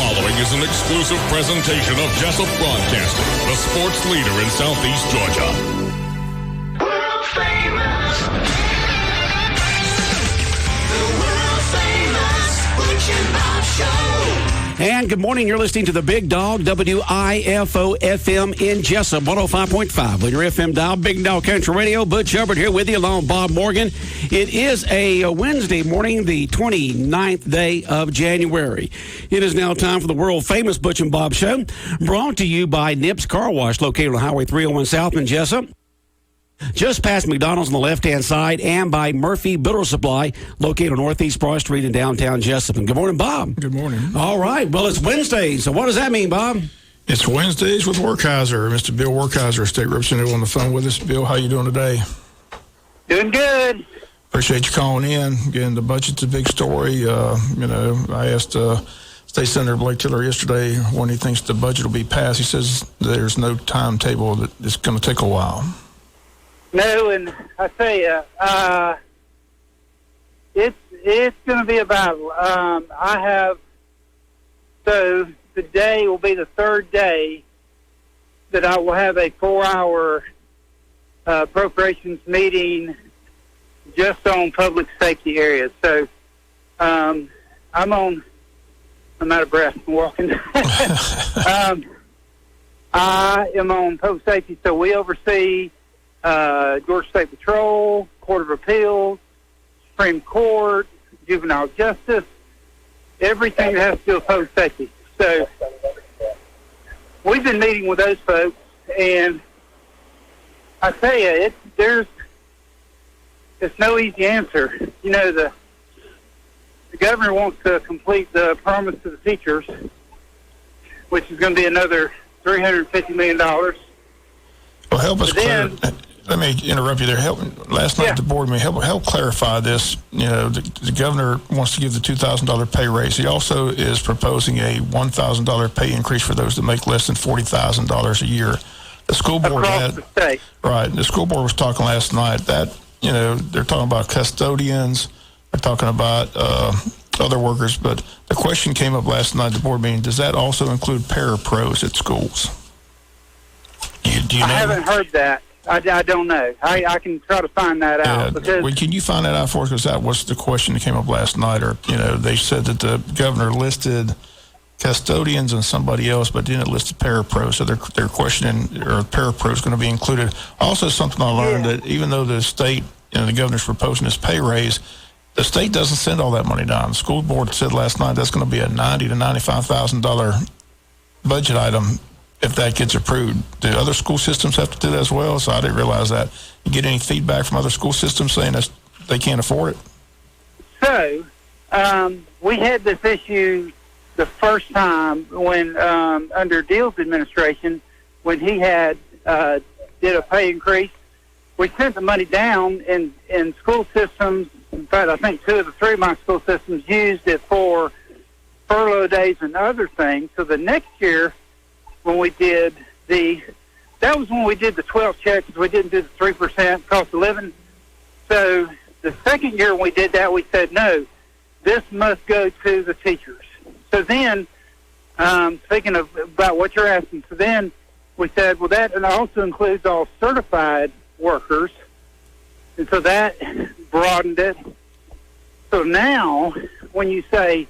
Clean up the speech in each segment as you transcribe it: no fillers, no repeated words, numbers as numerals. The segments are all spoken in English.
following is an exclusive presentation of Jesup Broadcasting, the sports leader in Southeast Georgia. World famous. The world famous Butch and Bob Show. And good morning. You're listening to the Big Dog, WIFO FM in Jesup, 105.5 on your FM dial. Big Dog Country Radio. Butch Hubbard here with you, along Bob Morgan. It is a Wednesday morning, the 29th day of January. It is now time for the world famous Butch and Bob Show, brought to you by Nips Car Wash, located on Highway 301 South in Jesup, just past McDonald's on the left-hand side, and by Murphy Builder Supply, located on Northeast Broad Street in downtown Jesup. And good morning, Bob. Good morning. All right. Well, it's Wednesday, so what does that mean, Bob? It's Wednesdays with Werkheiser. Mr. Bill Werkheiser, State Representative, on the phone with us. Bill, how you doing today? Doing good. Appreciate you calling in. Again, the budget's a big story. I asked State Senator Blake Tiller yesterday when he thinks the budget will be passed. He says there's no timetable, that it's going to take a while. No, and I tell you, it's going to be about. So today will be the third day that I will have a 4-hour appropriations meeting just on public safety areas. So I'm out of breath from walking. I am on public safety, so we oversee Georgia State Patrol, Court of Appeals, Supreme Court, juvenile justice, everything that has to do with public safety. So we've been meeting with those folks, and I tell you, it's no easy answer. You know, the governor wants to complete the promise to the teachers, which is going to be another $350 million. Well, help us let me interrupt you there. Last night at the board meeting, help clarify this. You know, the governor wants to give the $2,000 pay raise. He also is proposing a $1,000 pay increase for those that make less than $40,000 a year. The school board across the state. Right. The school board was talking last night that, you know, they're talking about custodians, they're talking about other workers, but the question came up last night at the board meeting, does that also include parapros at schools? Do you know? I haven't heard that. I don't know. I can try to find that out. Well, can you find that out for us? Because that was the question that came up last night. Or, you know, they said that the governor listed custodians and somebody else, but didn't list the parapros. So they're questioning, are parapros going to be included? Also, something I learned that even though the state, the governor's proposing this pay raise, the state doesn't send all that money down. The school board said last night that's going to be a $90,000 to $95,000 budget item if that gets approved. Do other school systems have to do that as well? So I didn't realize that. You get any feedback from other school systems saying that they can't afford it? So we had this issue the first time when under Deal's administration, when he had did a pay increase. We sent the money down, in school systems. In fact, I think 2 of the 3 of my school systems used it for furlough days and other things. So the next year, when we did that was when we did the 12 check, because we didn't do the 3% cost of living. So the second year when we did that, we said, no, this must go to the teachers. So then, speaking about what you're asking, so then we said, well, that and also includes all certified workers. And so that broadened it. So now, when you say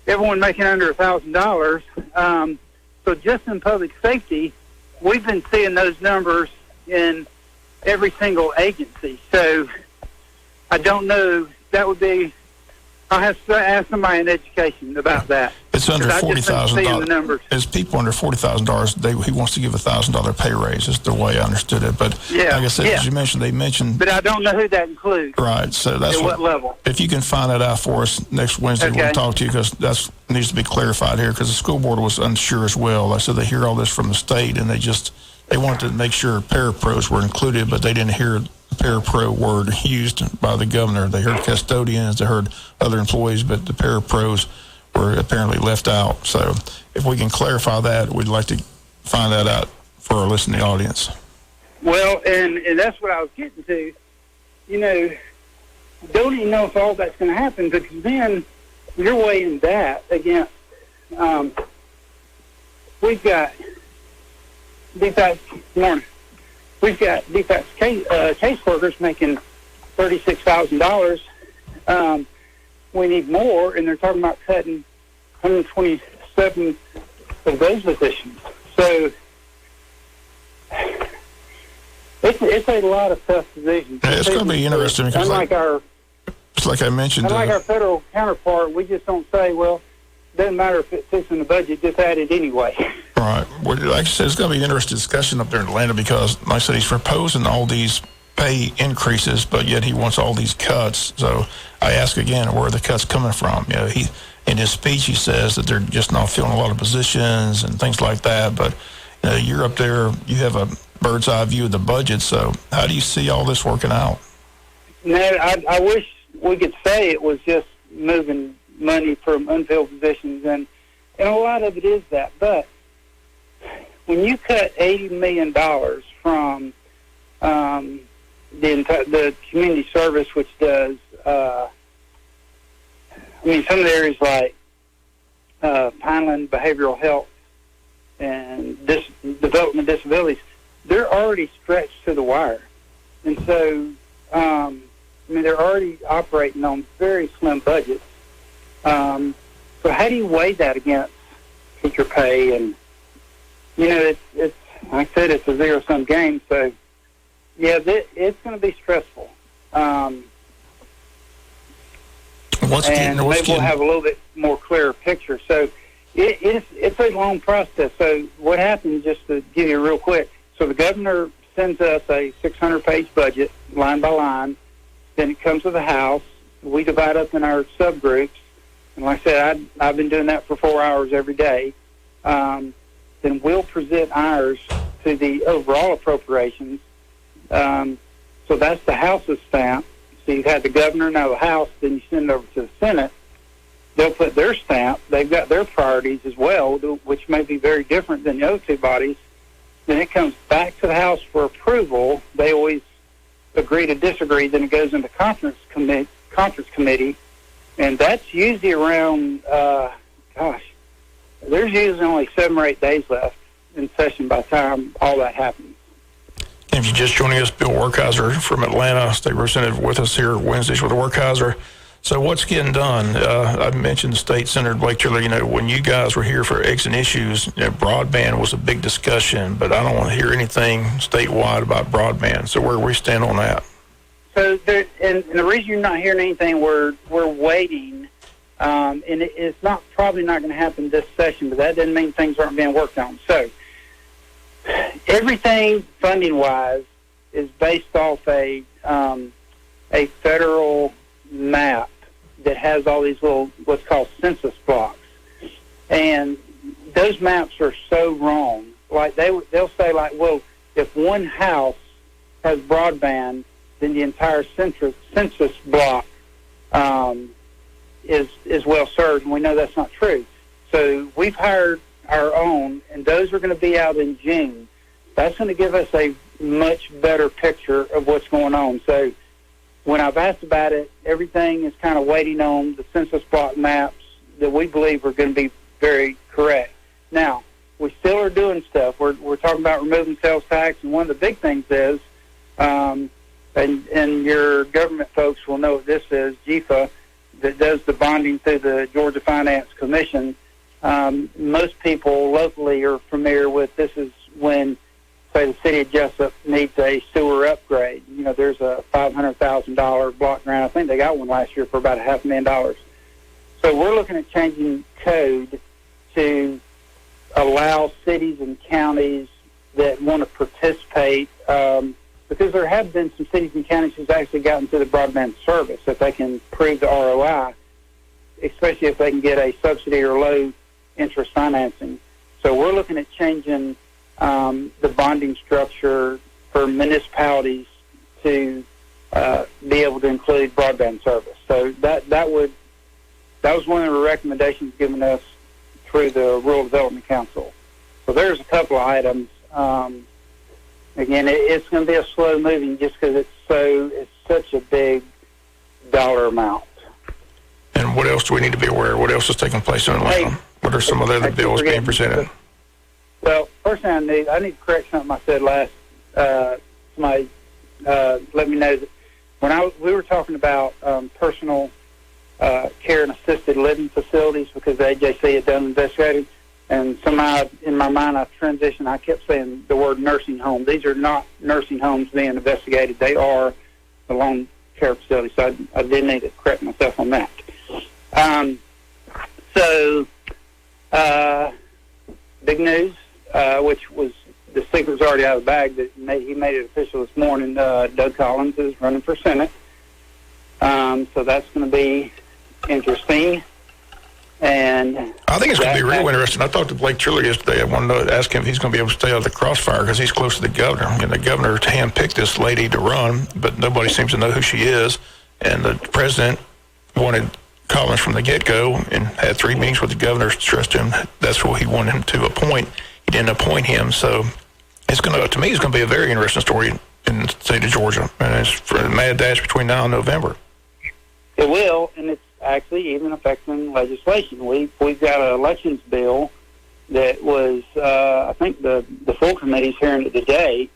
everyone making under $1,000, so just in public safety, we've been seeing those numbers in every single agency. So I don't know. That would be, I'll have to ask somebody in education about that. It's under $40,000. As people under $40,000, he wants to give a $1,000 pay raise. Is the way I understood it. But like I said, as you mentioned, they mentioned. But I don't know who that includes. Right. So that's what level. If you can find that out for us next Wednesday, we'll talk to you, because that needs to be clarified here. Because the school board was unsure as well. I said they hear all this from the state, and they wanted to make sure parapros were included, but they didn't hear the parapro word used by the governor. They heard custodians, they heard other employees, but the parapros were apparently left out. So if we can clarify that, we'd like to find that out for our listening audience. Well, and that's what I was getting to. You know, don't even know if all that's going to happen, because then you're weighing that against we've got DFAC's caseworkers making $36,000. We need more, and they're talking about cutting 127 of those positions. So it's a lot of tough decisions. Yeah, it's going to be interesting because, like I mentioned, unlike our federal counterpart, we just don't say, well, doesn't matter if it fits in the budget, just add it anyway. Right. Well, like I said, it's going to be an interesting discussion up there in Atlanta because, like I said, he's proposing all these pay increases, but yet he wants all these cuts. So I ask again, where are the cuts coming from? You know, in his speech, he says that they're just not filling a lot of positions and things like that. But you know, you're up there, you have a bird's eye view of the budget. So how do you see all this working out? Man, I wish we could say it was just moving money from unfilled positions, and a lot of it is that. But when you cut $80 million from the community service, which does, some of the areas like Pineland Behavioral Health and development disabilities, they're already stretched to the wire. And so, they're already operating on very slim budgets. So how do you weigh that against teacher pay? And, it's like I said, it's a zero-sum game. So, yeah, it's going to be stressful. Maybe we'll have a little bit more clearer picture. So it's a long process. So what happens, just to give you real quick, so the governor sends us a 600-page budget, line by line. Then it comes to the House. We divide up in our subgroups. And like I said, I've been doing that for 4 hours every day. Then we'll present ours to the overall appropriations. So that's the House's stamp. So you've had the governor, now the House, then you send it over to the Senate. They'll put their stamp. They've got their priorities as well, which may be very different than the other two bodies. Then it comes back to the House for approval. They always agree to disagree. Then it goes into conference committee, and that's usually around, there's usually only 7 or 8 days left in session by the time all that happens. If you're just joining us, Bill Werkheiser from Atlanta, state representative with us here Wednesdays with Werkheiser. So what's getting done? I mentioned the state senator Blake Tiller. When you guys were here for Eggs and Issues, broadband was a big discussion, but I don't want to hear anything statewide about broadband. So where we stand on that? So and the reason you're not hearing anything, we're waiting, and it's probably not going to happen this session, but that doesn't mean things aren't being worked on. So everything funding-wise is based off a federal map that has all these little, what's called census blocks. And those maps are so wrong. Like they'll say, like, well, if one house has broadband, then the entire census block is well served, and we know that's not true. So we've hired our own, and those are going to be out in June. That's going to give us a much better picture of what's going on. So when I've asked about it, everything is kind of waiting on the census block maps that we believe are going to be very correct. Now, we still are doing stuff. We're talking about removing sales tax, and one of the big things is, and your government folks will know what this is, JIFA, that does the bonding through the Georgia Finance Commission. Most people locally are familiar with this is when, say, the city of Jesup needs a sewer upgrade. There's a $500,000 block grant. I think they got one last year for about $500,000. So we're looking at changing code to allow cities and counties that want to participate, because there have been some cities and counties who's actually gotten to the broadband service, if they can prove the ROI, especially if they can get a subsidy or low interest financing. So we're looking at changing the bonding structure for municipalities to be able to include broadband service. So that was one of the recommendations given us through the Rural Development Council. So there's a couple of items. Again, it's going to be a slow moving just because it's such a big dollar amount. And what else do we need to be aware of? What else is taking place in Atlanta? What are some of the other bills being presented? Well, first thing I need to correct something I said last. Somebody let me know that when we were talking about personal care and assisted living facilities because the AJC had done investigating, and somehow in my mind I transitioned. I kept saying the word nursing home. These are not nursing homes being investigated. They are the long care facilities. So I did need to correct myself on that. Big news, which was the secret's already out of the bag. That he made it official this morning. Doug Collins is running for Senate. So that's going to be interesting. And I think it's going to be real interesting. I talked to Blake Triller yesterday. I wanted to ask him if he's going to be able to stay out of the crossfire because he's close to the governor. And the governor handpicked this lady to run, but nobody seems to know who she is. And the president wanted Collins from the get-go and had 3 meetings with the governor to trust him. That's what he wanted him to appoint. He didn't appoint him. So it's going to me, it's going to be a very interesting story in the state of Georgia. And it's for a mad dash between now and November. It will, and it's actually even affecting legislation. We've got an elections bill that was, I think the full committee's hearing it today,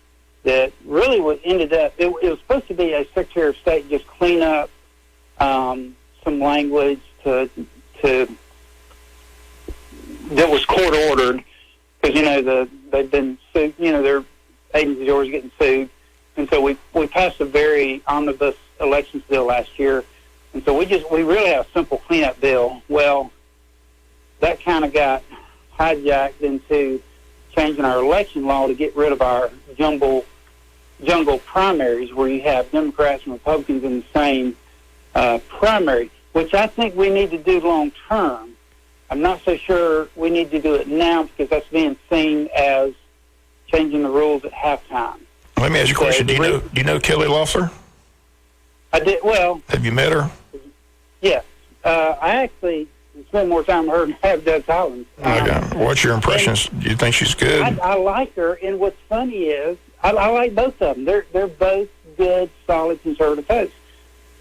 that really ended up, it was supposed to be a Secretary of State just clean up some language to that was court ordered, because, they've been sued, their agencies are always getting sued. And so we passed a very omnibus elections bill last year. And so we really have a simple cleanup bill. Well, that kind of got hijacked into changing our election law to get rid of our jungle primaries where you have Democrats and Republicans in the same primary, which I think we need to do long term. I'm not so sure we need to do it now because that's being seen as changing the rules at halftime. Let me ask you a question. Do you know Kelly Loeffler? I did. Well, have you met her? Yes. I actually spent more time with her than I have Doug Collins. What's your impressions? Do you think she's good? I like her, and what's funny is I like both of them. They're both good, solid conservative folks.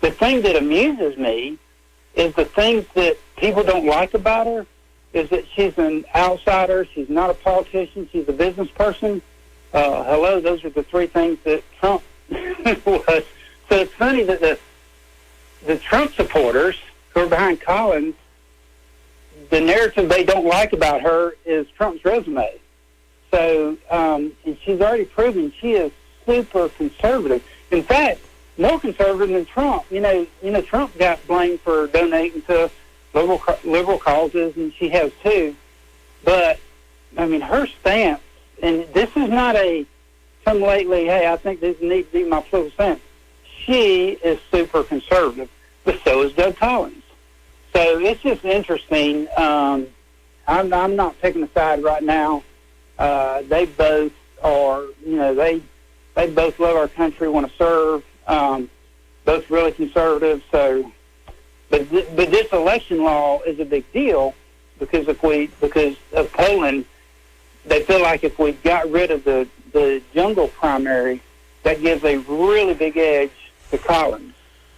The thing that amuses me is the things that people don't like about her is that she's an outsider. She's not a politician. She's a business person. Hello, those are the 3 things that Trump was. So it's funny that the Trump supporters who are behind Collins, the narrative they don't like about her is Trump's resume. So and she's already proven she is super conservative. In fact, more conservative than Trump. Trump got blamed for donating to liberal causes, and she has too. But I mean, her stance, and this is not a come lately. Hey, I think this needs to be my political stance. She is super conservative, but so is Doug Collins. So it's just interesting. I'm not picking a side right now. They both are, they both love our country, want to serve. Both really conservative. So, but this election law is a big deal because of Poland, they feel like if we got rid of the jungle primary, that gives a really big edge to Collins.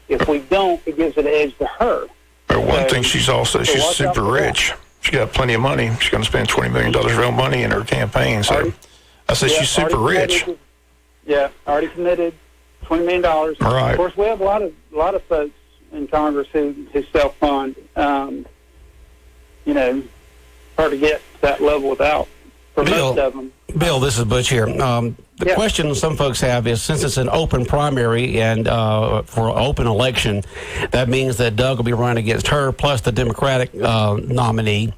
If we don't, it gives an edge to her. But one thing she's super rich. She got plenty of money. She's going to spend $20 million real money in her campaign. So I said she's super rich. Already committed $20 million. Right. Of course, we have a lot of folks in Congress who self-fund. Hard to get to that level without. For most of them. Bill, this is Butch here. The question some folks have is, since it's an open primary and for an open election, that means that Doug will be running against her plus the Democratic nominee.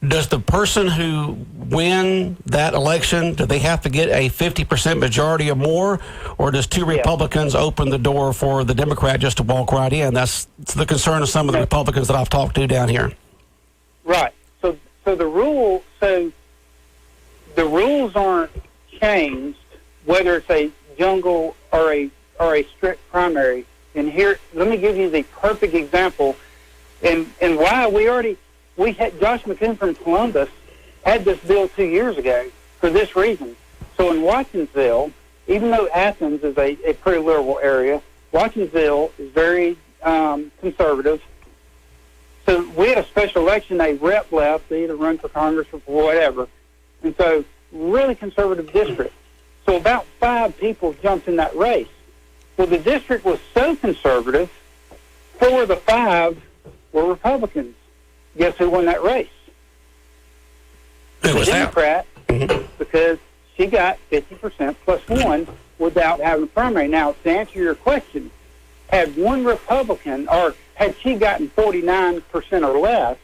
Does the person who win that election, do they have to get a 50% majority or more, or does 2 Republicans open the door for the Democrat just to walk right in? That's the concern of some of the Republicans that I've talked to down here. Right. So the rules aren't changed, whether it's a jungle or a strict primary. And here, let me give you the perfect example, and why we had Josh McCoon from Columbus had this bill 2 years ago for this reason. So in Watkinsville, even though Athens is a pretty liberal area, Watkinsville is very conservative. So we had a special election. A rep left to either run for Congress or for whatever. And so really conservative district. So about 5 people jumped in that race. Well, the district was so conservative, 4 of the 5 were Republicans. Guess who won that race? Who was that? Democrat, because she got 50% plus 1 without having a primary. Now, to answer your question, had one Republican, or had she gotten 49% or less,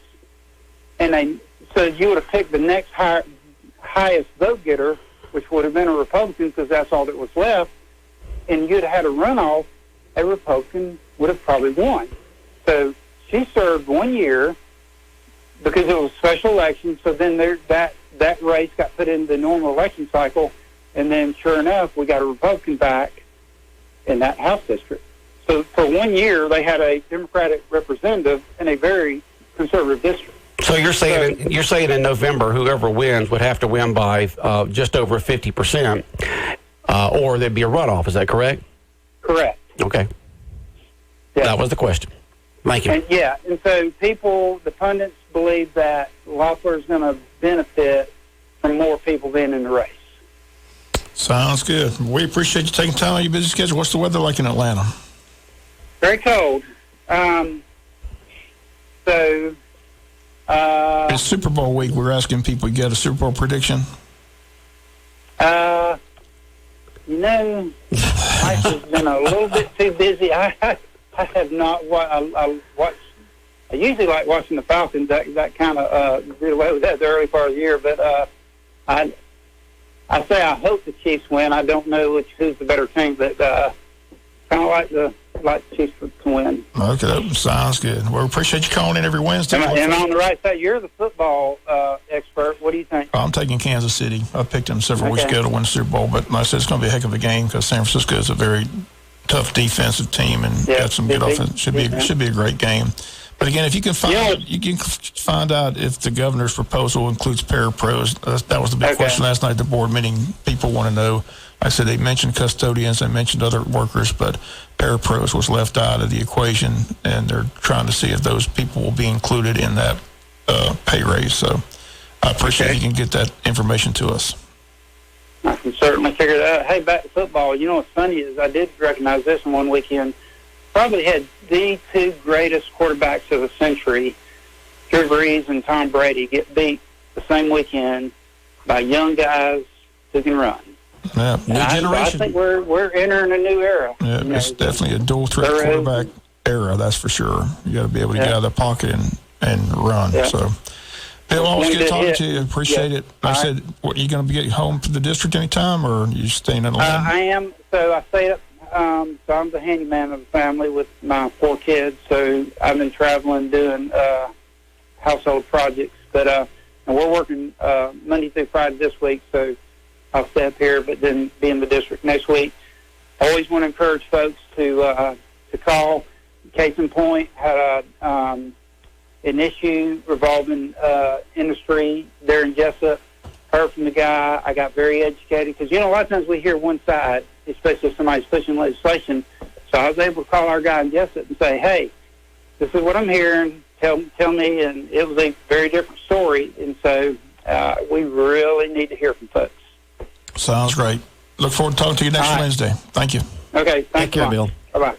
and so you would have picked the next highest vote getter, which would have been a Republican because that's all that was left, and you'd have had a runoff, a Republican would have probably won. So she served 1 year because it was a special election, so then that race got put in the normal election cycle, and then sure enough, we got a Republican back in that House district. So for 1 year, they had a Democratic representative in a very conservative district. So you're saying in November, whoever wins would have to win by just over 50%, or there'd be a runoff. Is that correct? Correct. Okay. Yeah. That was the question. Thank you. And so the pundits believe that Loeffler is going to benefit from more people being in the race. Sounds good. We appreciate you taking time out of your busy schedule. What's the weather like in Atlanta? Very cold. It's Super Bowl week. We're asking people to get a Super Bowl prediction. Life has been a little bit too busy. I have not. I usually like watching the Falcons. That kind of did away with that the early part of the year. But I say I hope the Chiefs win. I don't know who's the better team, but kind of like the Chiefs to win. Okay, sounds good. Well, we appreciate you calling in every Wednesday. And on the right side, you're the football expert. What do you think? I'm taking Kansas City. I picked them several weeks ago to win the Super Bowl, but like I said, it's going to be a heck of a game because San Francisco is a very tough defensive team and got some good offense. Should be a great game. But again, if you can find out if the governor's proposal includes parapros. That was the big question last night at the board meeting. People want to know. Like I said, they mentioned custodians, they mentioned other workers, but parapros was left out of the equation, and they're trying to see if those people will be included in that pay raise. So I appreciate you can get that information to us. I can certainly figure that out. Hey, back to football. You know what's funny is I did recognize this in one weekend. Probably had the 2 greatest quarterbacks of the century, Drew Brees and Tom Brady, get beat the same weekend by young guys who can run. Yeah, new generation. I think we're entering a new era. Yeah, it's definitely a dual threat quarterback era. That's for sure. You got to be able to get out of the pocket and run. Yeah. So, Bill, always good talking to you. Appreciate it. Like I said, what, are you going to be getting home to the district anytime, or are you staying in Atlanta? I am. So I stay up. So I'm the handyman of the family with my 4 kids. So I've been traveling doing household projects. But and we're working Monday through Friday this week. So I'll stay up here, but then be in the district next week. Always want to encourage folks to call. Case in point, had an issue revolving industry there in Jesup. Heard from the guy. I got very educated because, a lot of times we hear one side, especially if somebody's pushing legislation. So I was able to call our guy in Jesup and say, hey, this is what I'm hearing. Tell me. And it was a very different story. And so we really need to hear from folks. Sounds great. Look forward to talking to you next Wednesday. Thank you. Okay. Take care, Bill. Bye-bye.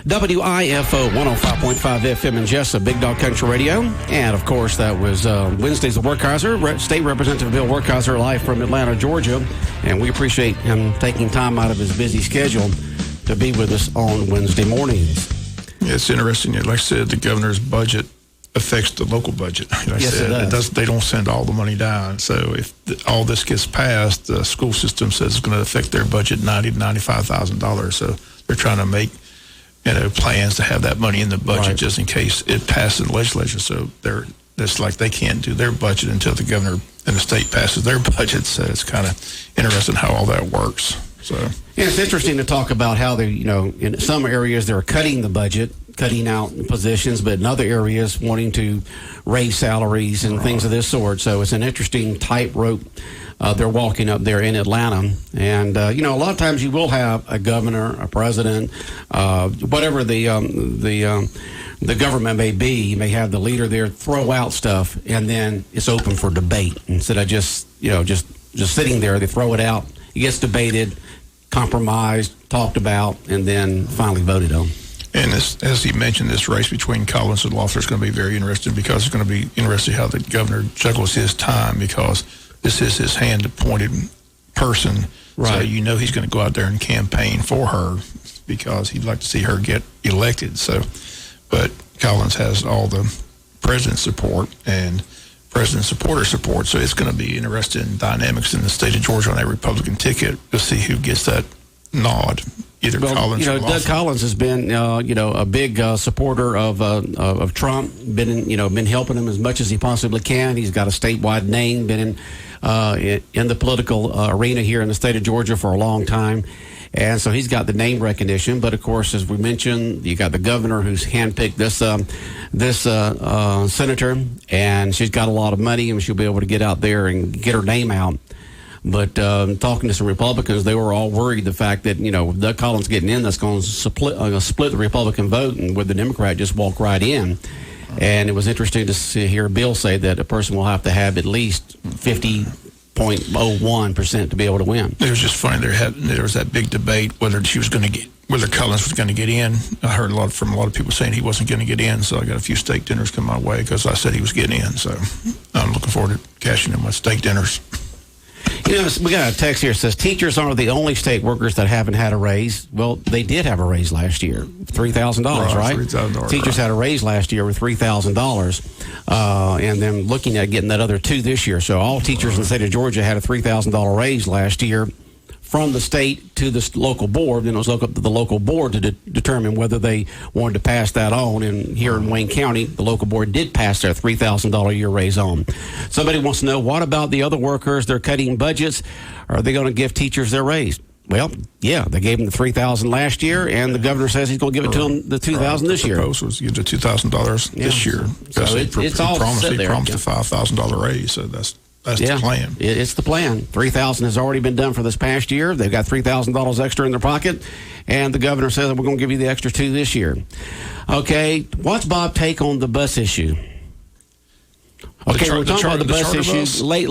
WIFO 105.5 FM in Jesup, Big Dog Country Radio. And, of course, that was Wednesdays of Werkheiser, State Representative Bill Werkheiser, live from Atlanta, Georgia. And we appreciate him taking time out of his busy schedule to be with us on Wednesday mornings. Yeah, it's interesting. Like I said, the governor's budget affects the local budget. Like yes, it does. They don't send all the money down. So if all this gets passed, the school system says it's going to affect their budget $90,000 to $95,000. So they're trying to make plans to have that money in the budget just in case it passes the legislature. So it's like they can't do their budget until the governor and the state passes their budget. So it's kind of interesting how all that works. So it's interesting to talk about how they, in some areas they're cutting the budget, cutting out positions, but in other areas wanting to raise salaries and things of this sort. So it's an interesting tightrope they're walking up there in Atlanta. And, a lot of times you will have a governor, a president, whatever the the government may be. You may have the leader there throw out stuff, and then it's open for debate instead of just sitting there. They throw it out. It gets debated, compromised, talked about, and then finally voted on. And as he mentioned, this race between Collins and Loeffler is going to be very interesting because it's going to be interesting how the governor juggles his time because this is his hand-appointed person. Right. So you know he's going to go out there and campaign for her because he'd like to see her get elected. So, but Collins has all the president's support and president supporter support. So it's going to be interesting dynamics in the state of Georgia on that Republican ticket to see who gets that nod. Either Collins or Doug Collins has been, a big supporter of Trump. Been helping him as much as he possibly can. He's got a statewide name. Been in the political arena here in the state of Georgia for a long time, and so he's got the name recognition. But of course, as we mentioned, you got the governor who's handpicked this senator, and she's got a lot of money, and she'll be able to get out there and get her name out. But talking to some Republicans, they were all worried the fact that, Doug Collins getting in, that's going to split the Republican vote, and with the Democrat just walk right in. And it was interesting to hear Bill say that a person will have to have at least 50.01% to be able to win. It was just funny. There was that big debate whether Collins was going to get in. I heard from a lot of people saying he wasn't going to get in, so I got a few steak dinners come my way because I said he was getting in. So I'm looking forward to cashing in my steak dinners. We got a text here that says teachers are the only state workers that haven't had a raise. Well, they did have a raise last year, $3,000, right? $3,000. Teachers had a raise last year with $3,000, and then looking at getting that other $2,000 this year. So all teachers in the state of Georgia had a $3,000 raise last year from the state to the local board. Then it was up to the local board to determine whether they wanted to pass that on. And here in Wayne County, the local board did pass their $3,000 a year raise on. Somebody wants to know, what about the other workers? They're cutting budgets. Are they going to give teachers their raise? Well, yeah, they gave them the $3,000 last year, and the governor says he's going to give it to them the $2,000 this year. The proposal was to give the $2,000 this year. So it's all set there. He promised a $5,000 raise, so that's the plan. It's the plan. $3,000 has already been done for this past year. They've got $3,000 extra in their pocket, and the governor says that we're going to give you the extra $2,000 this year. Okay, what's Bob's take on the bus issue? Okay, we're talking about the bus issue. Lay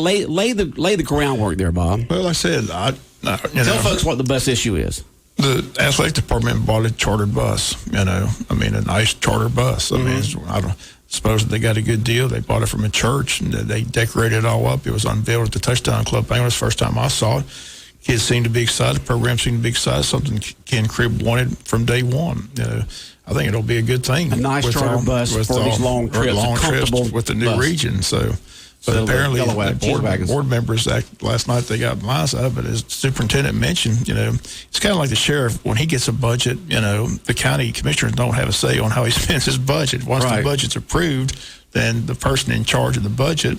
the groundwork there, Bob. Well, like I said, tell folks what the bus issue is. The athletic department bought a chartered bus. A nice charter bus. I suppose they got a good deal. They bought it from a church, and they decorated it all up. It was unveiled at the Touchdown Club. It was the first time I saw it. Kids seemed to be excited. The program seemed to be excited. Something Ken Cribb wanted from day one. I think it'll be a good thing. A nice charter bus for these long trips. With the new region. But apparently, board members last night, they got blindsided. But as the superintendent mentioned, it's kind of like the sheriff. When he gets a budget, the county commissioners don't have a say on how he spends his budget. Once the budget's approved, then the person in charge of the budget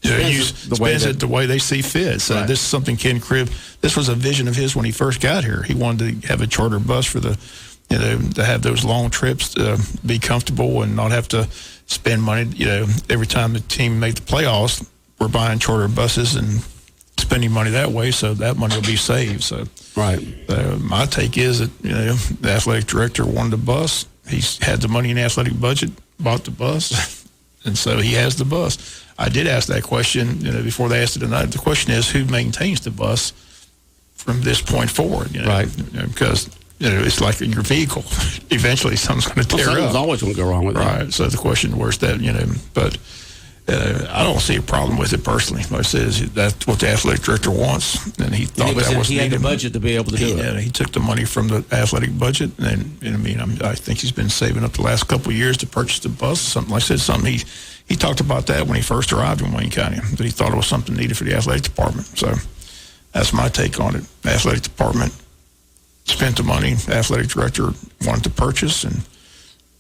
spends it the way they see fit. So this is something Ken Cribb, this was a vision of his when he first got here. He wanted to have a charter bus for to have those long trips, be comfortable and not have to spend money. Every time the team made the playoffs, we're buying charter buses and spending money that way, so that money will be saved. So, my take is that the athletic director wanted a bus. He had the money in the athletic budget, bought the bus, and so he has the bus. I did ask that question, before they asked it tonight. The question is, who maintains the bus from this point forward? Because it's like your vehicle. Eventually, something's going to tear up. Something's always going to go wrong with it. Right. So the question, where's that? But I don't see a problem with it personally. Like I said, that's what the athletic director wants, and he thought that was needed. He had the budget to be able to do it. He took the money from the athletic budget, and I think he's been saving up the last couple of years to purchase the bus. Something like I said, he talked about that when he first arrived in Wayne County, that he thought it was something needed for the athletic department. So that's my take on it. The athletic department spent the money. The athletic director wanted to purchase, and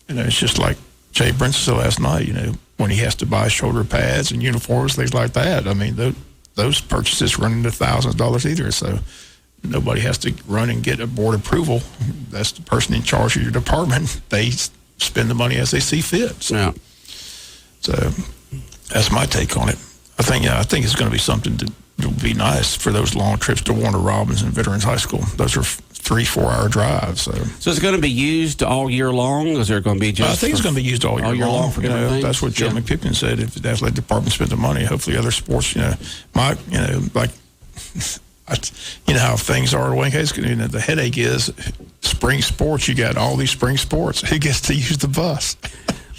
it's just like Jay Brent said last night. When he has to buy shoulder pads and uniforms, things like that. Those purchases run into thousands of dollars either. So nobody has to run and get a board approval. That's the person in charge of your department. They spend the money as they see fit. So that's my take on it. I think it's going to be something that will be nice for those long trips to Warner Robins and Veterans High School. Those are 3-4 hour drive. So is it going to be used all year long? Is there going to be just? I think it's going to be used all year long. For different things? That's what Joe McPippin said. If the athletic department spent the money, hopefully other sports, how things are at Wayne Case. The headache is spring sports. You got all these spring sports. Who gets to use the bus?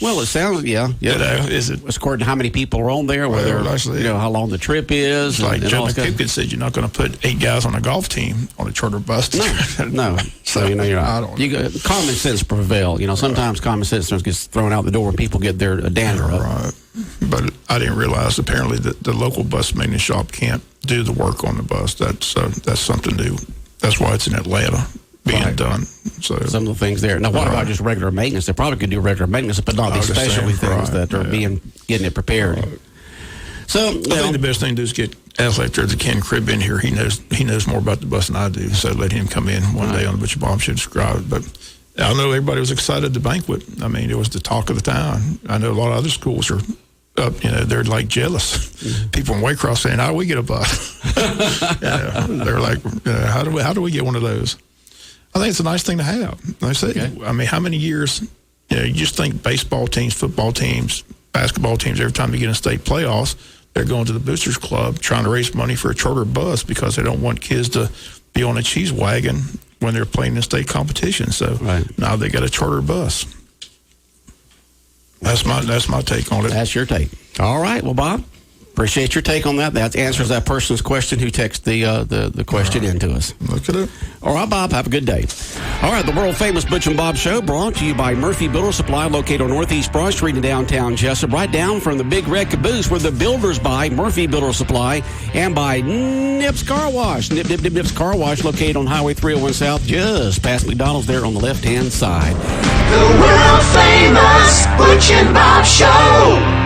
Well, it sounds, is it? It's according to how many people are on there, whether, how long the trip is. Like Joe McPippin said, you're not going to put 8 guys on a golf team on a charter bus. No. So, you're not. Common sense prevail. Sometimes common sense gets thrown out the door when people get their dander up. Right. But I didn't realize, apparently, that the local bus maintenance shop can't do the work on the bus. That's something new. That's why it's in Atlanta. Being done. So some of the things there. Now, what about just regular maintenance? They probably could do regular maintenance, but not these specialty things that are getting it prepared. So I think the best thing to do is get athlete there, Ken Cribb in here. He knows more about the bus than I do. So let him come in one day on the Butch and Bob Show to describe it. But I know everybody was excited at the banquet. I mean, it was the talk of the town. I know a lot of other schools are up, they're like jealous. Mm-hmm. People in Waycross saying, "How do we get a bus?" They're like, "How do we get one of those?" I think it's a nice thing to have. Like I say, I mean, how many years, you just think baseball teams, football teams, basketball teams, every time you get in state playoffs, they're going to the Boosters Club trying to raise money for a charter bus because they don't want kids to be on a cheese wagon when they're playing in state competition. So now they got a charter bus. That's my take on it. That's your take. All right. Well, Bob, appreciate your take on that. That answers that person's question who texted the question into us. Look at it. All right, Bob, have a good day. All right, the world-famous Butch and Bob Show brought to you by Murphy Builder Supply, located on Northeast Broad Street in downtown Jesup, right down from the Big Red Caboose where the builders buy, Murphy Builder Supply, and by Nips Car Wash. Nips Car Wash, located on Highway 301 South, just past McDonald's there on the left-hand side. The world famous Butch and Bob Show.